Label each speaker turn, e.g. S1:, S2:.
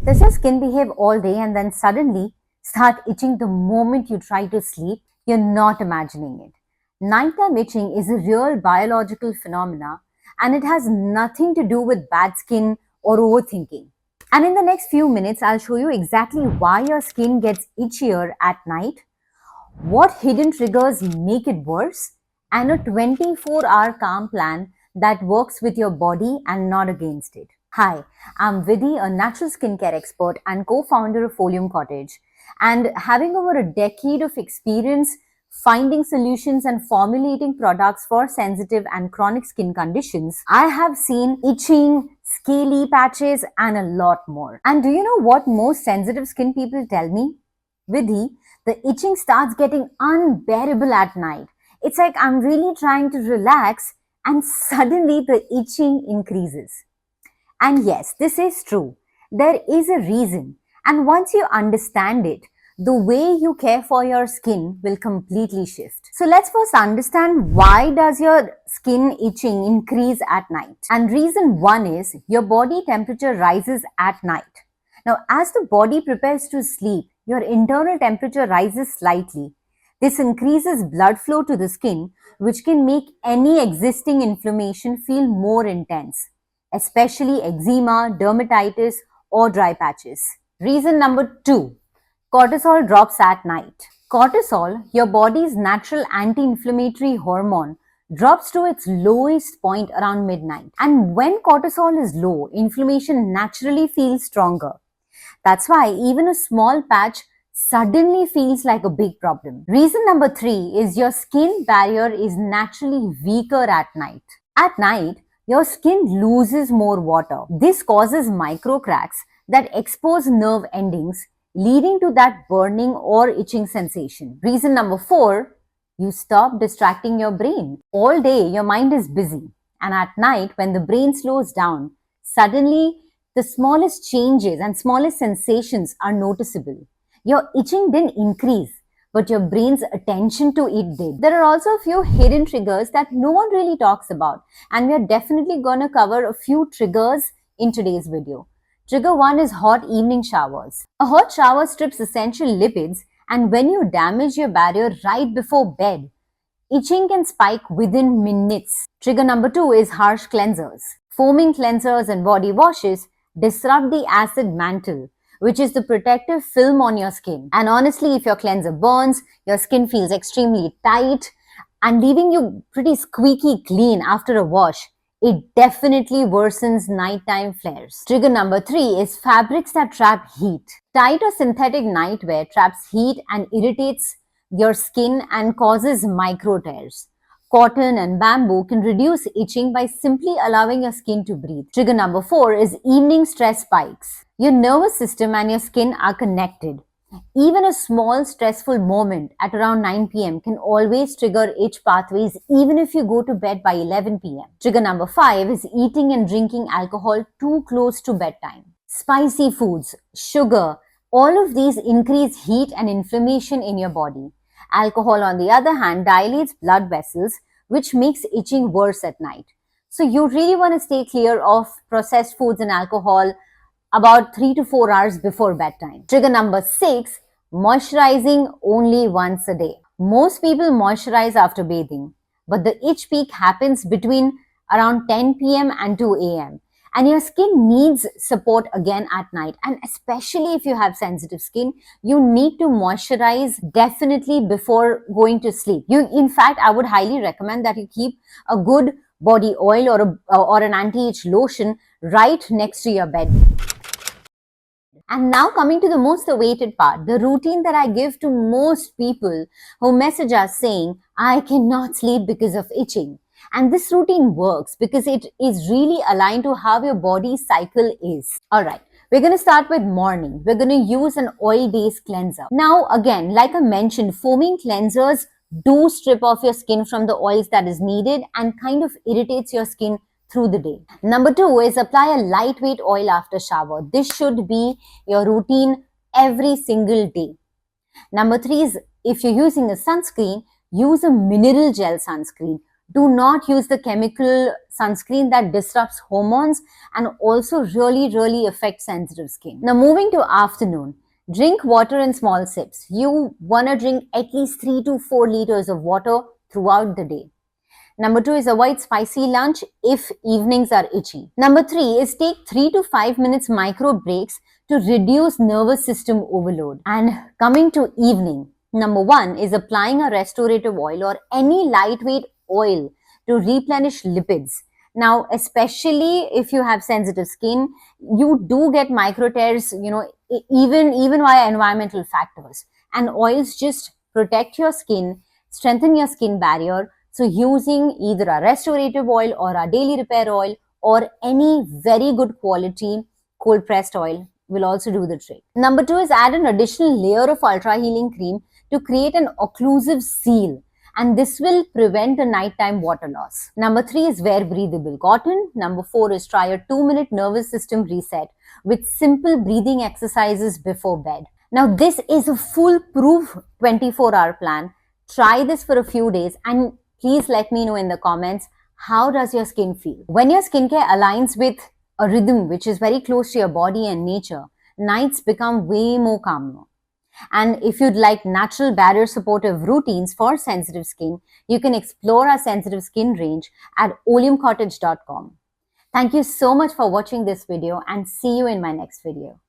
S1: Does your skin behave all day and then suddenly start itching the moment you try to sleep? You're not imagining it. Nighttime itching is a real biological phenomena and it has nothing to do with bad skin or overthinking. And in the next few minutes, I'll show you exactly why your skin gets itchier at night, what hidden triggers make it worse, and a 24-hour calm plan that works with your body and not against it. Hi, I'm Vidhi, a natural skincare expert and co-founder of Oleum Cottage. And having over a decade of experience finding solutions and formulating products for sensitive and chronic skin conditions, I have seen itching, scaly patches, and a lot more. And do you know what most sensitive skin people tell me? Vidhi, the itching starts getting unbearable at night. It's like I'm really trying to relax and suddenly the itching increases. And yes, this is true. There is a reason. And once you understand it, the way you care for your skin will completely shift. So let's first understand, why does your skin itching increase at night? And reason one is your body temperature rises at night. Now, as the body prepares to sleep, your internal temperature rises slightly. This increases blood flow to the skin, which can make any existing inflammation feel more intense, especially eczema, dermatitis, or dry patches. Reason number two, cortisol drops at night. Cortisol, your body's natural anti-inflammatory hormone, drops to its lowest point around midnight. And when cortisol is low, inflammation naturally feels stronger. That's why even a small patch suddenly feels like a big problem. Reason number three is your skin barrier is naturally weaker at night. At night, your skin loses more water. This causes micro cracks that expose nerve endings, leading to that burning or itching sensation. Reason number four, you stop distracting your brain. All day, your mind is busy. And at night, when the brain slows down, suddenly the smallest changes and smallest sensations are noticeable. Your itching didn't increase, but your brain's attention to it did. There are also a few hidden triggers that no one really talks about, and we are definitely going to cover a few triggers in today's video. Trigger one is hot evening showers. A hot shower strips essential lipids, and when you damage your barrier right before bed, itching can spike within minutes. Trigger number two is harsh cleansers. Foaming cleansers and body washes disrupt the acid mantle, which is the protective film on your skin. And honestly, if your cleanser burns, your skin feels extremely tight and leaving you pretty squeaky clean after a wash, it definitely worsens nighttime flares. Trigger number three is fabrics that trap heat. Tight or synthetic nightwear traps heat and irritates your skin and causes micro tears. Cotton and bamboo can reduce itching by simply allowing your skin to breathe. Trigger number four is evening stress spikes. Your nervous system and your skin are connected. Even a small stressful moment at around 9 p.m. can always trigger itch pathways even if you go to bed by 11 p.m. Trigger number 5 is eating and drinking alcohol too close to bedtime. Spicy foods, sugar, all of these increase heat and inflammation in your body. Alcohol, on the other hand, dilates blood vessels, which makes itching worse at night. So you really want to stay clear of processed foods and alcohol about 3 to 4 hours before bedtime. Trigger number 6, moisturizing only once a day. Most people moisturize after bathing, but the itch peak happens between around 10 p.m. and 2 a.m. And your skin needs support again at night. And especially if you have sensitive skin, you need to moisturize definitely before going to sleep. In fact, I would highly recommend that you keep a good body oil or an anti-itch lotion right next to your bed. And now coming to the most awaited part, the routine that I give to most people who message us saying, I cannot sleep because of itching. And this routine works because it is really aligned to how your body's cycle is. Alright, we're going to start with morning. We're going to use an oil-based cleanser. Now again, like I mentioned, foaming cleansers do strip off your skin from the oils that is needed and kind of irritates your skin through the day. Number 2 is apply a lightweight oil after shower. This should be your routine every single day. Number 3 is, if you're using a sunscreen, use a mineral gel sunscreen. Do not use the chemical sunscreen that disrupts hormones and also really affects sensitive skin. Now moving to afternoon, drink water in small sips. You want to drink at least 3 to 4 liters of water throughout the day. Number 2 is avoid spicy lunch if evenings are itchy. Number 3 is take 3 to 5 minutes micro breaks to reduce nervous system overload. And coming to evening, number 1 is applying a restorative oil or any lightweight oil to replenish lipids. Now, especially if you have sensitive skin, you do get micro tears, even via environmental factors. And oils just protect your skin, strengthen your skin barrier. So using either a restorative oil or a daily repair oil or any very good quality cold pressed oil will also do the trick. Number 2 is add an additional layer of ultra healing cream to create an occlusive seal, and this will prevent the nighttime water loss. Number 3 is wear breathable cotton. Number 4 is try a 2-minute nervous system reset with simple breathing exercises before bed. Now this is a foolproof 24-hour plan. Try this for a few days and please let me know in the comments, how does your skin feel? When your skincare aligns with a rhythm which is very close to your body and nature, nights become way more calmer. And if you'd like natural barrier supportive routines for sensitive skin, you can explore our sensitive skin range at oleumcottage.com. Thank you so much for watching this video and see you in my next video.